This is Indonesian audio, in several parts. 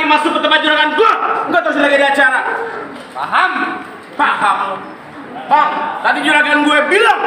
Masuk ke tempat juragan gua, enggak terus lagi ada acara. Paham? Paham. Bang, tadi juragan gue bilang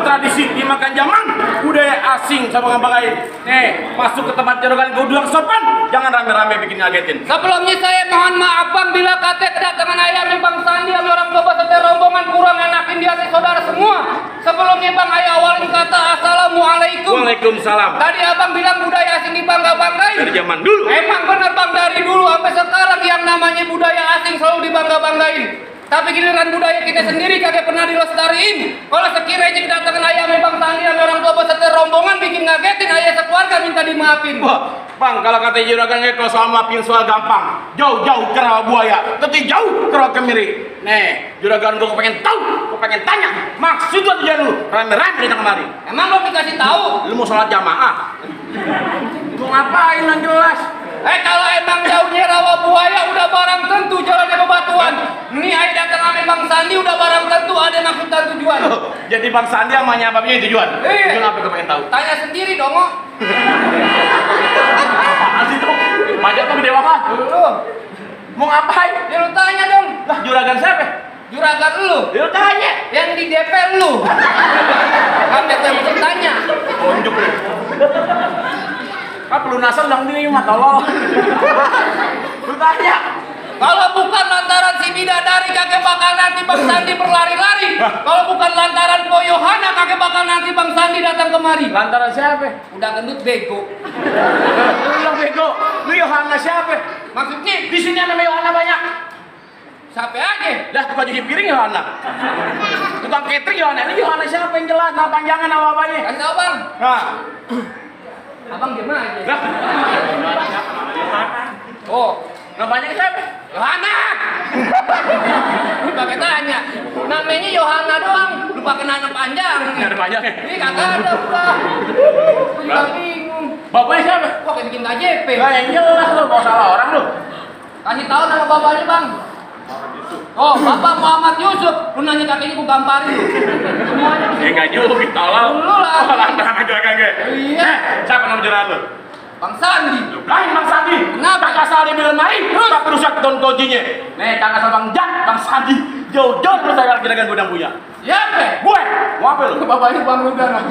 tradisi dimakan zaman budaya asing sama ngapain. Nih, masuk ke tempat juragan gue bilang sopan, jangan rame-rame bikin ngagetin. Sebelumnya saya mohon maaf bang bila kata kedatangan ayah Bang Sandi sama orang tua beserta rombongan kurang enakin di hati saudara semua. Sebelumnya bang ayah awalin kata assalamualaikum. Waalaikumsalam. Tadi abang bilang budaya asing dibangga-banggain. Dari zaman dulu. Emang bener bang dari dulu sampai sekarang yang namanya budaya asing selalu dibangga-banggain. Tapi giliran budaya kita sendiri kagak pernah dilestariin. Kalau sekiranya kedatangan ayah Bang Sandi dan orang tua beserta rombongan bikin ngagetin, ayah sekeluarga minta dimaafin. Wah, bang, kalau kata juragan kalau soal maafin soal gampang. Jauh-jauh ke rawa buaya, tapi jauh ke rawa kemiri. Nih, juragan gue pengen tahu, gue pengen tanya. Maksud lo tujuan lu, rame-rame datang kemari. Emang lo dikasih tahu? Lu mau sholat jamaah? Mau ngapain yang jelas? Kalau emang jauhnya rawa buaya udah barang tentu jalannya bebatuan. Ini ayah datang sama Bang Sandi udah barang tentu ada maksud dan tujuan. Oh, jadi Bang Sandi sama nyababnya tujuan? Iya. Tujuan apa gue pengen tahu? Tanya sendiri dong, oh. Apaan sih tuh? Pajak tuh gede banget. Lu. Mau ngapain? Ya lu tanya dong. Lah juragan siapa? Juragan lu. Ya lu tanya. Yang di DP lu. Sampai gue mesti tanya. Tunjuk lu. Kan pelunasan dong ini mata lo. Lu tanya. Kalau bukan lantaran si bidadari kakek bakal nanti Bang Sandi berlari-lari. Kalau bukan lantaran Po Yohana kakek bakal nanti Bang Sandi datang kemari. Lantaran siapa? Udah gendut bego. Lu bilang bego. Lu Yohana siapa? Maksudnya Di sini ada Yohana banyak. siapa aja? Lah tukang cuci piring Yohana. Tukang catering Yohana. Ini Yohana siapa yang jelas? Nama panjangan nama apanya? Kasih tau bang. Nah. Abang gimana aja? Lah. Oh, Namanya siapa? Yohana. Ini pakai tanya. Namanya Yohana doang. Lu pakai nanya panjang. Ini ada banyak ya? Ini kagak ada udah. Lu juga bingung. Bapaknya siapa? Kok kayak bikin KJP? Lah yang jelas lu, mau salah orang lu. Kasih tahu nama bapaknya bang. Oh, Bapak Muhammad Yusuf. Lu nanya kakeknya ku gamparin lu. Semuanya di sini. Enggak juga tolong. Lu lah. Oh, lantaran aja kagak. Iya. Siapa nama juragan lu? Bang Sandi. Lain Bang Sandi. Kenapa? Kakak Sandi bilang main, tapi rusak don kuncinya. Nih, kakak sama Bang Jan, Bang Sandi. Jauh-jauh terus saya juragan gudang punya. Ya, Pe. Gue, mau apa lu? Bapaknya Bang Rudana.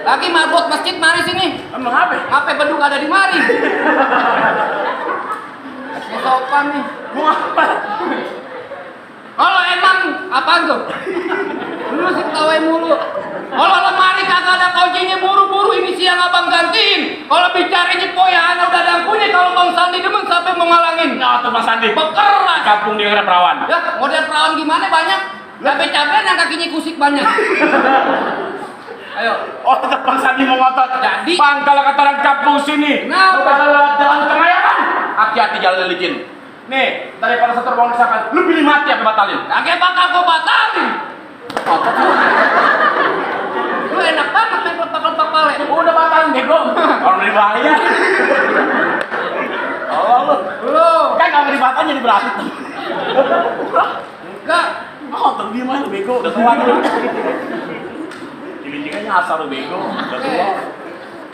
Lagi marbot masjid mari sini. Emang apa? Apa beduk ada di mari? Ini sopan nih. Mau apa? Kalau emang apaan tuh? Lu sih ketawain mulu. Kalau lemari kagak ada kuncinya buru-buru ini siang abang gantiin. Kalau bicaranya Poyana udah ada punya. Kalau Bang Sandi demen sampai mau ngalangin. Nah, tuh Bang Sandi. Bekeras. Kampung dia ada perawan. Ya model perawan gimana banyak. Cabai-cabai yang kakinya kusik banyak. Ayo. Oh, tetap Bang Sandi mau ngotot. Jadi? Bang, kalau kata orang kampung sini. Kenapa? Kalau jalan kengayakan. Hati-hati jalan licin. Nih, daripada satu ruang misalkan, lu pilih mati apa batalin? Kagak bakal gua batalin. Otot lu. Lu enak banget main lepak-lepak pale. Udah batalin bego. Orang dari bahaya. Allah lu. Lu. Kan kalau dibatalin jadi berat. Enggak. Oh, terdiam aja lu bego. Udah tua lu. Cili-cilinya asal lu bego. Udah tua.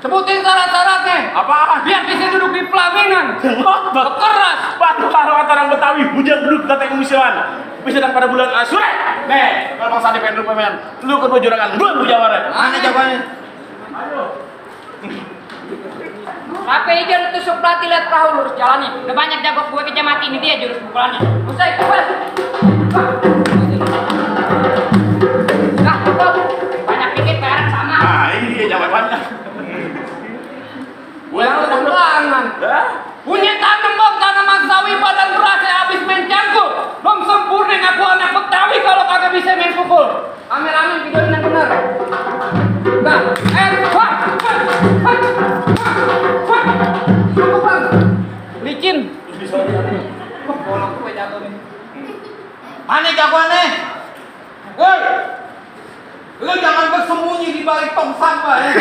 Sebutin syarat-syaratnya. Apaan? Biar bisa duduk di pelaminan. Keras. Batu kalau kata orang Betawi, hujan duduk kata yang misilan. Bisa pada bulan Asure. Nih, kalau Bang Sandi pengen lu pemain, lu kedua juragan, lu jawabannya. Mana jawabannya? Ayo. Apa aja lu tusuk pelatih lihat perahu lurus jalannya. Udah banyak jago gue kerja mati ini dia jurus pukulannya. Usai kebal. Nah, kok banyak dikit perak sama. Nah, ini dia jawabannya. Yang tangan. Punya tanaman sawi badan beras habis main cangkul. Belum sempurna ngaku anak Betawi kalau kagak bisa main pukul. Kameramen videoin yang benar. Nah, wah. Mana jagoannya? Woi, lu jangan bersembunyi di balik tong sampah ya.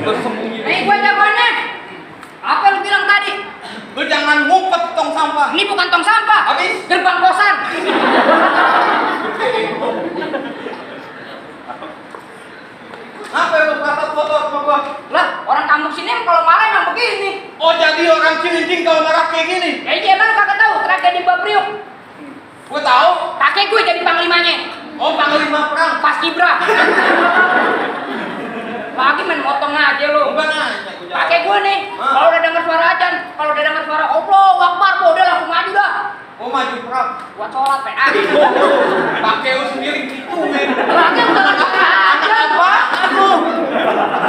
Bersembunyi. Gue jagoannya. Apa lu bilang tadi? Lu jangan ngumpet di tong sampah. Ini bukan tong sampah. Habis? Gerbang kosan. Apa yang lu kata foto sama gua? Lah, orang kampung sini kalau marah emang begini. Oh jadi orang Cilincing kalau marah kayak gini? Iya, emang kagak tahu tragedi Bapriuk. Gua tahu. Kakek gue jadi panglimanya. Oh panglima perang. Pas Kibra. Lagi main motong aja lu. Bukan nanya gua jawab. Kakek gue nih, kalau udah dengar suara ajan, kalau udah dengar suara Allahu Akbar, udah langsung maju dah. Oh maju perang. Buat sholat, PA. Pakai lu sendiri gituin. Lagi udah kakak aja. Apa? Aduh.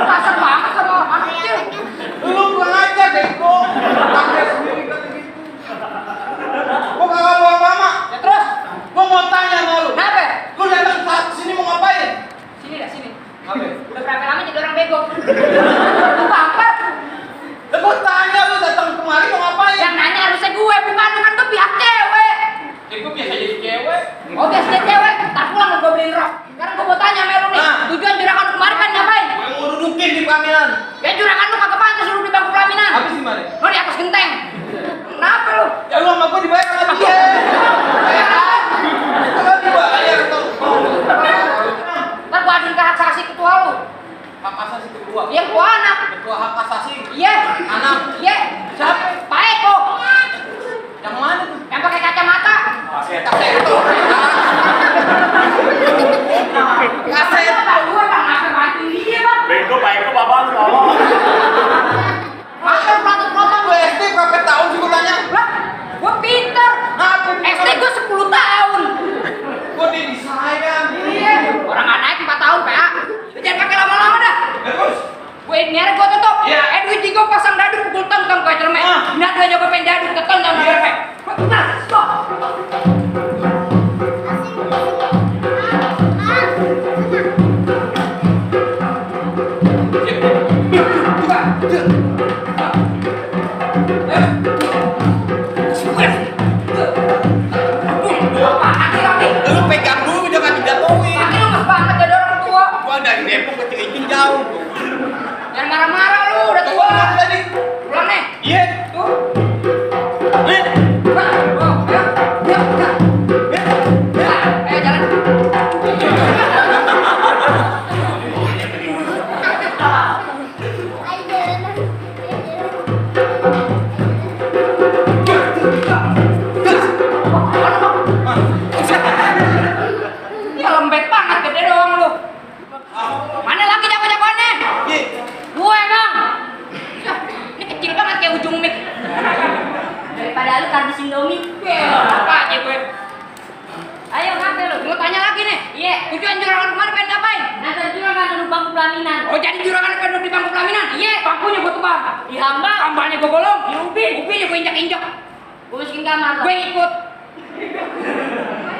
Kasar banget sama anak kecil. Lu kurang aja bego. Pakai sendiri kata gitu. Gua kagak bawa mama. Ya terus, Gua mau tanya sama lu. kenapa? Lu datang saat sini mau ngapain? Sini dah, sini. Apa? Udah berapa lama jadi orang bego? Lu baper. Lah gua tanya lu datang kemari mau ngapain? Yang nanya harusnya gue, bukan kan gue pihak cewek. Gua biasa jadi cewek. Oh biasanya cewek, tak pulang gue beliin rok. Sekarang gue mau tanya sama lu nih, Nah. tujuan juragan lu kemarin kan ngapain? Gua mau dudukin di pelaminan. Ya juragan lu kagak pantas lu di bangku pelaminan. Habis gimana? Lu di atas genteng. Kenapa lu? Ya lu sama gua dibayar sama dia. Kalau dibayar tuh. Ntar gue aduin ke hak asasi ketua lu. Hak asasi kedua. Yang ketua anak. Ketua hak asasi. Iya. Anak. Iya. Siapa? Pak Eko. Yang mana tuh? Yang pakai kacamata. Kaseto. Kaset. Gue bang, apa bantu dia bang? Bego, Pak Eko, bapak lu tolong. Masa pelotong-pelotong Lu SD berapa tahun sih gua tanya? lah, gue pinter. Aku SD gue 10 tahun. Gua di saya. Iya. Orang nggak naik 4 tahun PA. Lu jangan pakai lama-lama dah. Terus. Gue nyari gue tutup. Iya. Duit gue pasang dadu pukul tong kayak cermek. Nah gue nyoba pengen dadu keton dan cermek. Nah, stop. Lu pegang dulu jangan dijatuhin. Kaki lu mas banget jadi orang tua. Gua dari Depok ke Cilincing jauh. Jangan marah-marah lu, udah tua. Pulang tadi. Pulang nih. Iya. Tuh. Nih. Nah, oh, ayo. Ayo jalan. Ya lembek banget gede doang lu. Mana lagi jago-jagoannya? Iya. Gue bang. Ya, ini kecil banget kayak ujung mic. Daripada lu kardus Indomie. Apa aja gue. Ayo ngapain lu? Gue tanya lagi nih. Iya. Tujuan juragan kemarin pengen ngapain? Nanti juragan duduk bangku pelaminan. Oh jadi juragan pengen duduk di bangku pelaminan? Iya. Bangkunya gue tebang. Dihambang. Hambalnya gue golong. Diubin. Ubinnya gue injak-injak. Gue masukin kamar. Gue ikut.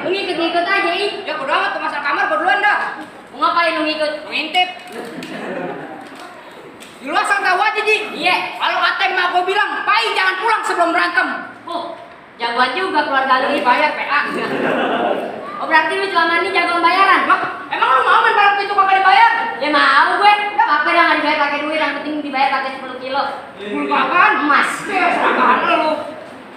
Lu ngikut-ngikut aja ih. Ya bodo amat, ke masalah kamar gue duluan dah. Mau ngapain lu ngikut? Ngintip. Di luar sang tahu aja Ji. Iya. Kalau kata emak gue bilang, Pai jangan pulang sebelum berantem. Oh, jagoan juga keluarga lu. Bayar PA. Oh berarti lu selama ini jagoan bayaran? Lah, emang lu mau main balap itu kagak dibayar? Ya mau gue. Apa dah nggak dibayar pakai duit, yang penting dibayar pakai 10 kilo. 10 apaan? Emas. Ya seragahan lu.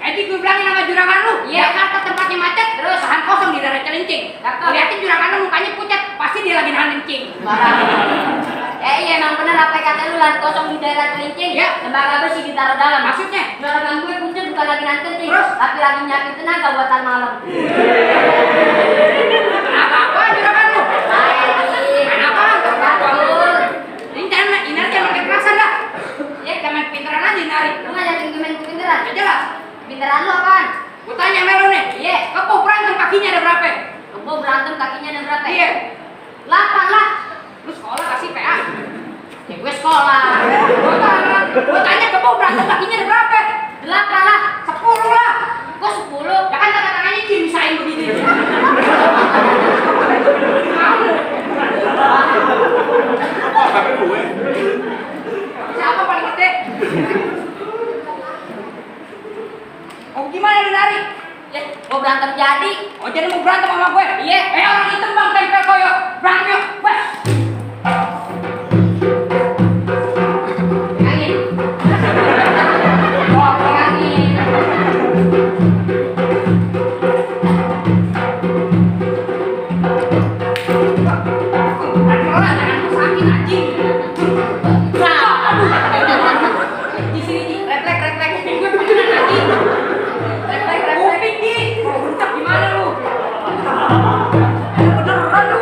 Jadi gue bilangin sama juragan lu, iya. Jakarta tempatnya macet, terus lahan kosong di daerah Cilincing. Liatin juragan lu mukanya pucat, pasti dia lagi nahan kencing. Iya emang bener apa kata lu, lahan kosong di daerah Cilincing. Ya. Lembaga besi ditaruh dalam. Maksudnya? Juragan gue pucat bukan lagi nahan kencing, Terus? tapi lagi nyiapin tenaga buat tar malam. Apa juragan lu? Main apaan? Catur. Ini jangan pakai kerasan dah. Ya kita main pinteran aja nari. Lu ngajakin gue main pinteran? Ya jelas. Pinteran lu apaan? Gue tanya sama lu nih. Iya. Kepuk berantem kakinya ada berapa? Kebo berantem kakinya ada berapa? Iya. 8 lah. Lu sekolah kasih PA. Ya gue sekolah. Gue tanya kepuk berantem kakinya ada berapa? 8 lah. 10 lah. Kok 10? Ya kan tangannya misahin begini. Kamu. Tapi gue. Siapa paling gede? Jangan sakit anjing. Di sini refleks. Gue beneran anjing. Refleks. Kuping di. Bucak gimana lu? Beneran lu.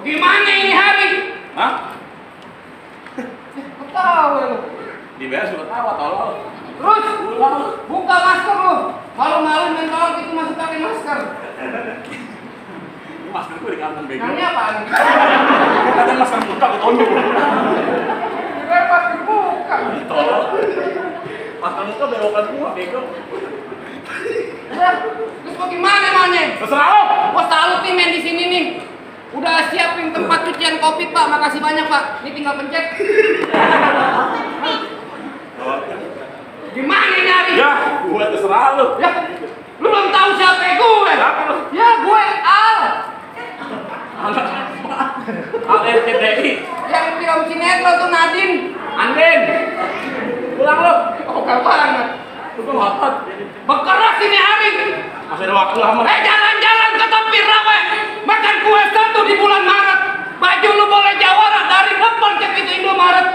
Gimana ini hari? Hah? Ketawa lu. Di BS sudah tawa tolong. Terus buka masker lu. Malu-malu main tolong itu masih pakai masker. Ini masker gue di kantong bego. Ini apaan? Kata masker muka gue tonjok. Repot dibuka. Tolong. Masker muka belokan gua bego. Terus mau gimana maunya? Terserah lo. Bos tahu tim main di sini nih. Udah siapin tempat cucian kopi Pak. Makasih banyak Pak. Ini tinggal pencet. Gimana ini hari? Ya, gue terserah lo. Ya, lu belum tahu siapa gue? Siapa lu? Ya gue Al. RCTI. Yang film sinetron tuh Nadine. Andin. Pulang lo. Oh banget. Lu kok ngotot. Berkeras ini hari. Masih ada waktu lama. Jalan-jalan ke tepi rawa. Makan kue 1 di bulan Maret. Baju lu boleh jawara dari depan ke pintu Indomaret.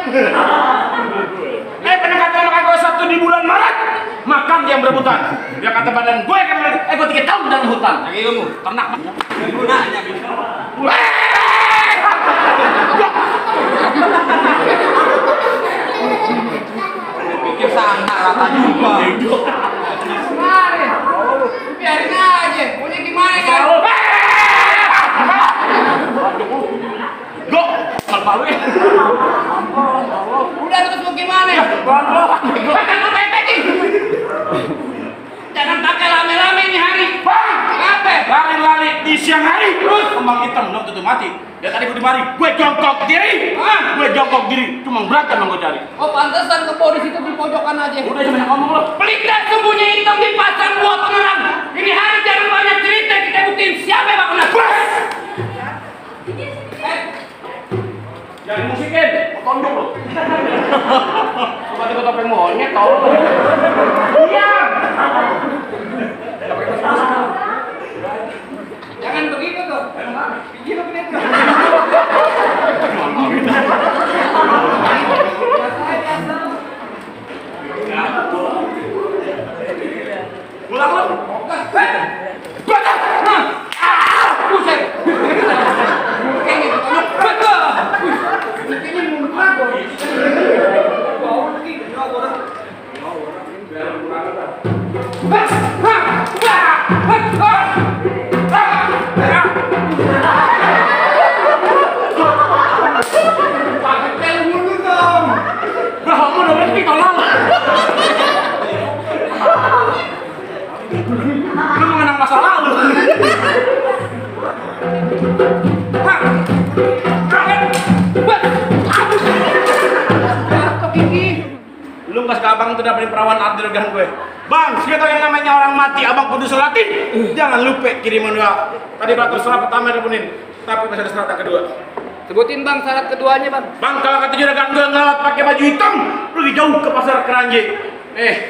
Bener kata makan gue 1 di bulan Maret. Makan yang berebutan. Dia kata badan gue kan gue 3 tahun dalam hutan. Lagi ilmu ternak. Gunanya bisa. Pikir sana rata juga. Mari. Biarin aja. Punya gimana kan? Go. Malu ya. Udah terus mau gimana? Makan lu pepetin. Jangan pakai lame-lame ini hari. Bang, Kenapa? lari-lari di siang hari terus kembang hitam belum tentu mati. Ya tadi gue dimari, gue jongkok diri. Gue jongkok diri, cuma berantem yang gue cari. Oh pantesan ke di situ di pojokan aja. Udah jangan banyak ngomong lo. Pelik dah sembunyi hitam di pasar buah pengerang. Ini hari jangan banyak cerita, kita buktiin siapa yang bakal Bas! Jangan musikin, mau tonjok lo. Tiba-tiba topeng monyet tau lo. Diam! Jangan begitu tuh. Gila begitu. Pulang lo. Batas! Buset! Kayaknya ditolong. Betul! Kayaknya mundur lagi. Bau lagi. Bas! Pakai pel mundur dong. Kamu udah berhenti tolong. Lu mengenang masa lalu. Lu nggak ke abang tuh dapetin perawan art diregan gue. Bang, siapa tahu yang namanya orang mati, abang kudu sholatin. Jangan lupa kiriman doa. Tadi beratur sholat pertama dipunin, tapi masih ada syarat yang kedua. Sebutin bang syarat keduanya bang. Bang, kalau kata juragan gue ngelawat pakai baju hitam, lu lebih jauh ke pasar Keranji.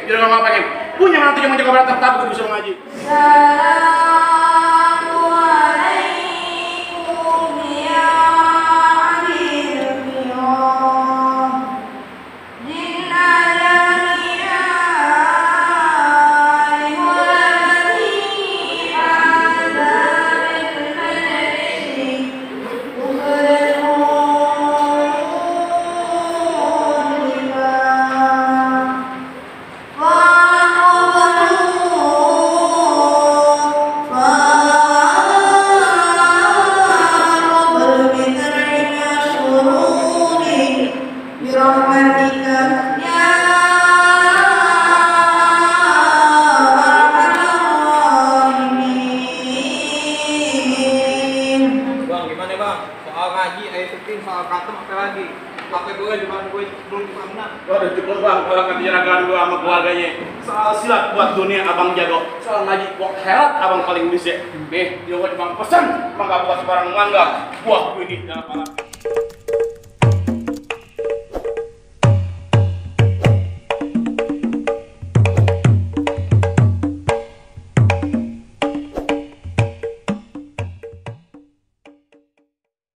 Juragan nggak pakai. Punya nanti yang menjaga berat tapi bisa mengaji. Assalamualaikum ya Ini soal custom apa lagi? Pakai gue juga gue belum bisa menang. Waduh cukup bang, kalau akan juragan gue sama keluarganya. Soal silat buat dunia abang jago. Soal ngaji buat herat abang paling bisa. Nih, juga cuma pesan, emang gak buat sebarang mangga. Buah ini dalam